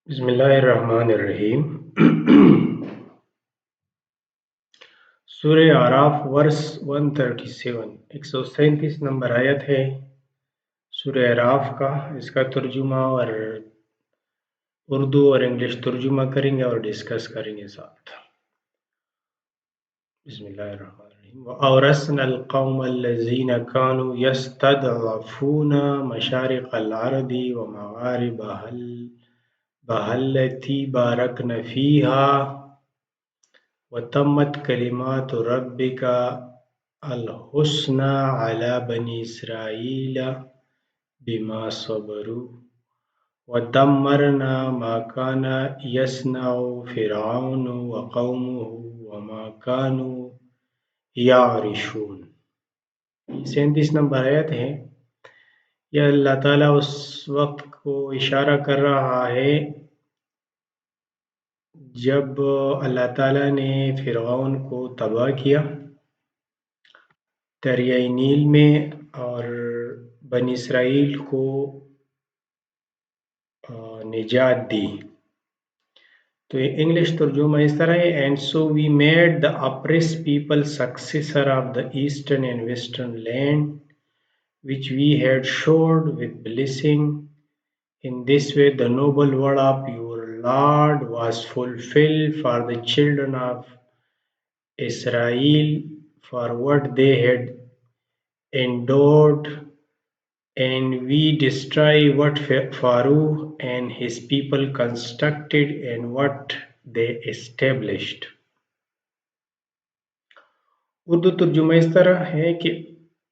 بسم اللہ الرحمن الرحیم۔ سورہ اعراف ورس 137 137 نمبر آیت ہے سورہ اعراف کا۔ اس کا ترجمہ اور اردو اور انگلش ترجمہ کریں گے اور ڈسکس کریں گے ساتھ۔ بسم اللہ الرحمن الرحیم۔ وَأَوْرَثْنَا الْقَوْمَ الَّذِينَ كَانُوا يَسْتَضْعَفُونَ مَشَارِقَ الْأَرْضِ وَمَغَارِبَهَا الَّتِي بَارَكْنَا فِيهَا وَتَمَّتْ كَلِمَاتُ رَبِّكَ الْحُسْنَى عَلَى بَنِي إِسْرَائِيلَ بِمَا صَبَرُوا وَدَمَّرْنَا مَا كَانَ يَصْنَعُ فِرْعَوْنُ وَقَوْمُهُ وَمَا كَانُوا يَعْرِشُونَ۔ 37 نمبر آیت ہے۔ یہ اللہ تعالیٰ اس وقت کو اشارہ کر رہا ہے جب اللہ تعالیٰ نے فرعون کو تباہ کیا دریائے نیل میں اور بنی اسرائیل کو نجات دی۔ تو یہ انگلش ترجمہ اس طرح ہے: And so we made the oppressed people successor of the eastern and western land, which we had showered with blessing. In this way the noble word of your Lord was fulfilled for the children of Israel for what they had endured, and we destroy what Pharaoh and his people constructed and what they established. Urdu ترجمہ اس طرح ہے کہ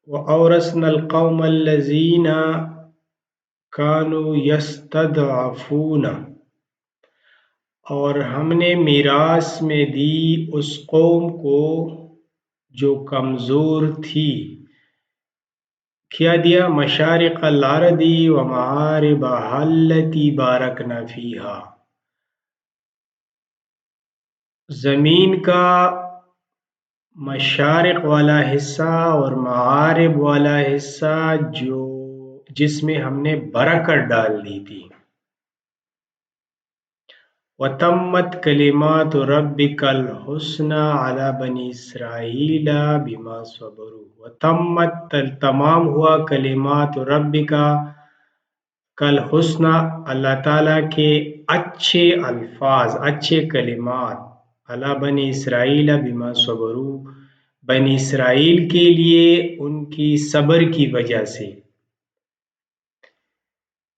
وَأَوْرَثْنَا الْقَوْمَ الَّذِينَ كَانُوا يَسْتَضْعَفُونَ، اور ہم نے میراث میں دی اس قوم کو جو کمزور تھی۔ کیا دیا؟ مشارق الارض ومغاربها التي بارکنا فیہا، زمین کا مشارق والا حصہ اور مغارب والا حصہ جس میں ہم نے برکت ڈال دی تھی۔ وَتَمَّتْ كَلِمَاتُ رَبِّكَ الْحُسْنَى عَلَى بَنِي إِسْرَائِيلَ بِمَا صَبَرُوا۔ وَتَمَّتْ تمام ہوا کلمات ربک کل حسنہ اللہ تعالیٰ کے اچھے الفاظ، اچھے کلمات، علی بنی اسرائیل بما صبروا، بنی اسرائیل کے لیے ان کی صبر کی وجہ سے۔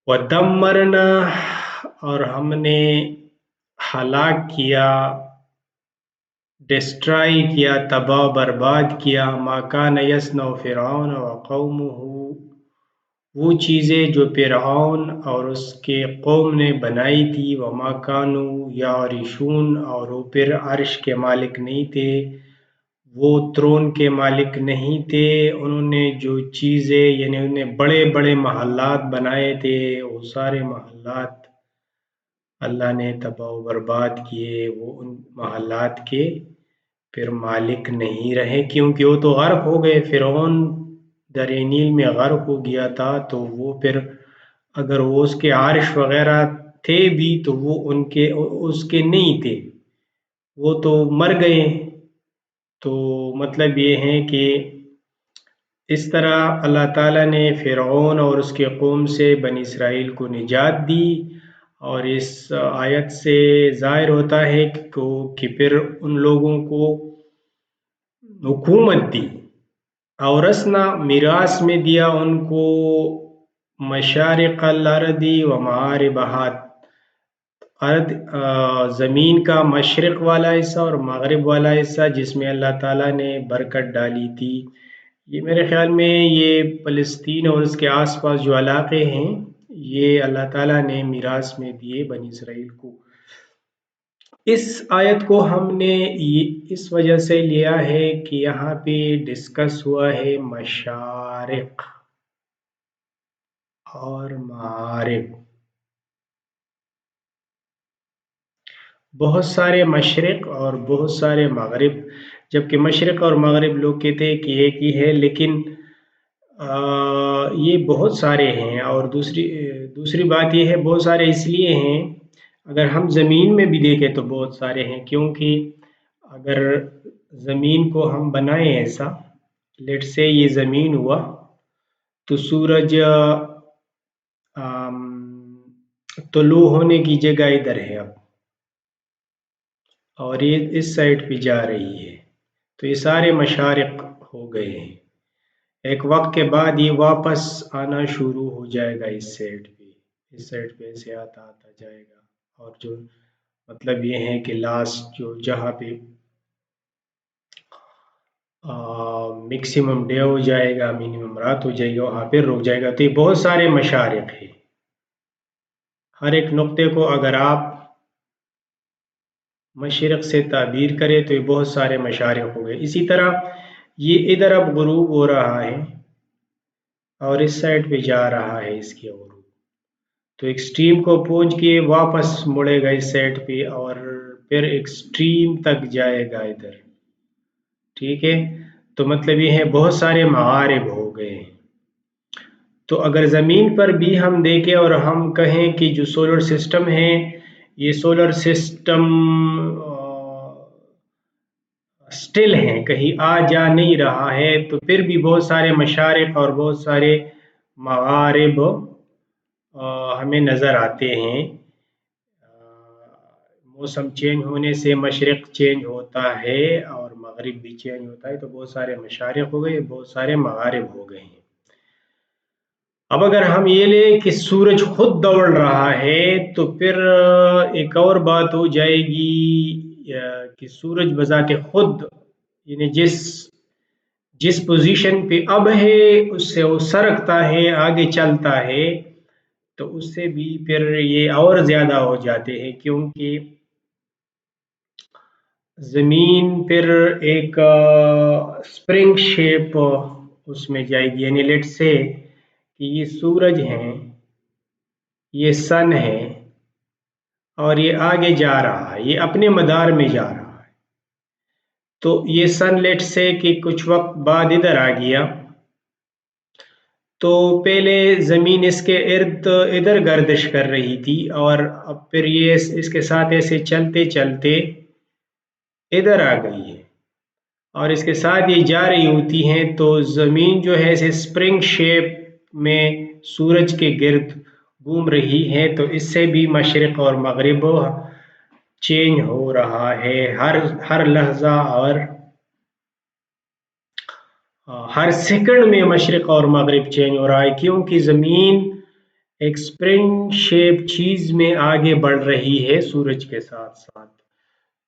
وَدَمَّرْنَا، اور ہم نے ہلاک کیا، ڈسٹرائی کیا، تباہ برباد کیا، ما کان یصنع فرعون وقومہ، وہ چیزیں جو فرعون اور اس کے قوم نے بنائی تھی، وما کانوا یعرشون، اور وہ پھر عرش کے مالک نہیں تھے، وہ ترون کے مالک نہیں تھے۔ انہوں نے جو چیزیں یعنی انہوں نے بڑے بڑے محلات بنائے تھے، وہ سارے محلات اللہ نے تباہ و برباد کیے، وہ ان محلات کے پھر مالک نہیں رہے، کیونکہ وہ تو غرق ہو گئے۔ فرعون دریا نیل میں غرق ہو گیا تھا، تو وہ پھر اگر وہ اس کے عرش وغیرہ تھے بھی تو وہ اس کے نہیں تھے، وہ تو مر گئے۔ تو مطلب یہ ہے کہ اس طرح اللہ تعالیٰ نے فرعون اور اس کے قوم سے بنی اسرائیل کو نجات دی، اور اس آیت سے ظاہر ہوتا ہے کہ پھر ان لوگوں کو حکومت دی، اورثنا میراث میں دیا ان کو، مشارق الارض و مغاربها، زمین کا مشرق والا حصہ اور مغرب والا حصہ جس میں اللہ تعالیٰ نے برکت ڈالی تھی۔ یہ میرے خیال میں یہ فلسطین اور اس کے آس پاس جو علاقے ہیں، یہ اللہ تعالیٰ نے میراث میں دیے بنی اسرائیل کو۔ اس آیت کو ہم نے اس وجہ سے لیا ہے کہ یہاں پہ ڈسکس ہوا ہے مشارق اور مغارب۔ بہت سارے مشرق اور بہت سارے مغرب، جبکہ مشرق اور مغرب لوگ کہتے ہیں کہ ایک ہی ہے، لیکن یہ بہت سارے ہیں۔ اور دوسری بات یہ ہے بہت سارے اس لیے ہیں، اگر ہم زمین میں بھی دیکھیں تو بہت سارے ہیں، کیونکہ اگر زمین کو ہم بنائیں ایسا، لیٹ سے یہ زمین ہوا تو سورج آم، طلوع ہونے کی جگہ ادھر ہے اب، اور یہ اس سائڈ پہ جا رہی ہے، تو یہ سارے مشارق ہو گئے ہیں۔ ایک وقت کے بعد یہ واپس آنا شروع ہو جائے گا اس سائڈ پہ ایسے آتا آتا جائے گا، اور جو مطلب یہ ہے کہ لاسٹ جو جہاں پہ میکسیمم ڈے ہو جائے گا، منیمم رات ہو جائے گا، وہاں پہ رک جائے گا۔ تو یہ بہت سارے مشارق ہیں، ہر ایک نقطے کو اگر آپ مشرق سے تعبیر کریں تو یہ بہت سارے مشارق ہو گئے۔ اسی طرح یہ ادھر اب غروب ہو رہا ہے اور اس سائڈ پہ جا رہا ہے اس کی غروب، تو ایکسٹریم کو پہنچ کے واپس مڑے گا اس سائڈ پہ اور پھر ایکسٹریم تک جائے گا ادھر، ٹھیک ہے۔ تو مطلب یہ ہے بہت سارے مغارب ہو گئے ہیں۔ تو اگر زمین پر بھی ہم دیکھیں اور ہم کہیں کہ جو سولر سسٹم ہے، یہ سولر سسٹم سٹل ہے، کہیں آ جا نہیں رہا ہے، تو پھر بھی بہت سارے مشارق اور بہت سارے مغارب ہمیں نظر آتے ہیں۔ موسم چینج ہونے سے مشرق چینج ہوتا ہے اور مغرب بھی چینج ہوتا ہے، تو بہت سارے مشارق ہو گئے، بہت سارے مغارب ہو گئے ہیں۔ اب اگر ہم یہ لیں کہ سورج خود دوڑ رہا ہے تو پھر ایک اور بات ہو جائے گی کہ سورج بذات خود، یعنی جس پوزیشن پہ اب ہے اس سے وہ سرکتا ہے، آگے چلتا ہے، تو اس سے بھی پھر یہ اور زیادہ ہو جاتے ہیں، کیونکہ زمین پھر ایک اسپرنگ شیپ اس میں جائے گی، یعنی لیٹ سے کہ یہ سورج ہیں، یہ سن ہے، اور یہ آگے جا رہا ہے، یہ اپنے مدار میں جا رہا ہے، تو یہ سن لیٹ سے کہ کچھ وقت بعد ادھر آ گیا، تو پہلے زمین اس کے ارد ادھر گردش کر رہی تھی، اور اب پھر یہ اس کے ساتھ ایسے چلتے چلتے ادھر آ گئی ہے، اور اس کے ساتھ یہ جا رہی ہوتی ہیں، تو زمین جو ہے اسے اسپرنگ شیپ میں سورج کے گرد گھوم رہی ہے، تو اس سے بھی مشرق اور مغرب چینج ہو رہا ہے ہر لحظہ، اور ہر سیکنڈ میں مشرق اور مغرب چینج ہو رہا ہے، کیونکہ زمین ایک اسپرنگ شیپ چیز میں آگے بڑھ رہی ہے سورج کے ساتھ ساتھ۔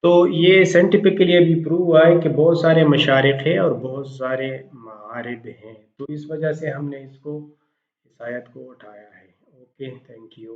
تو یہ سائنٹیفکلی ابھی پروو ہوا ہے کہ بہت سارے مشارق ہیں اور بہت سارے مغارب ہیں، تو اس وجہ سے ہم نے اس آیت کو اٹھایا ہے۔ Okay, thank you.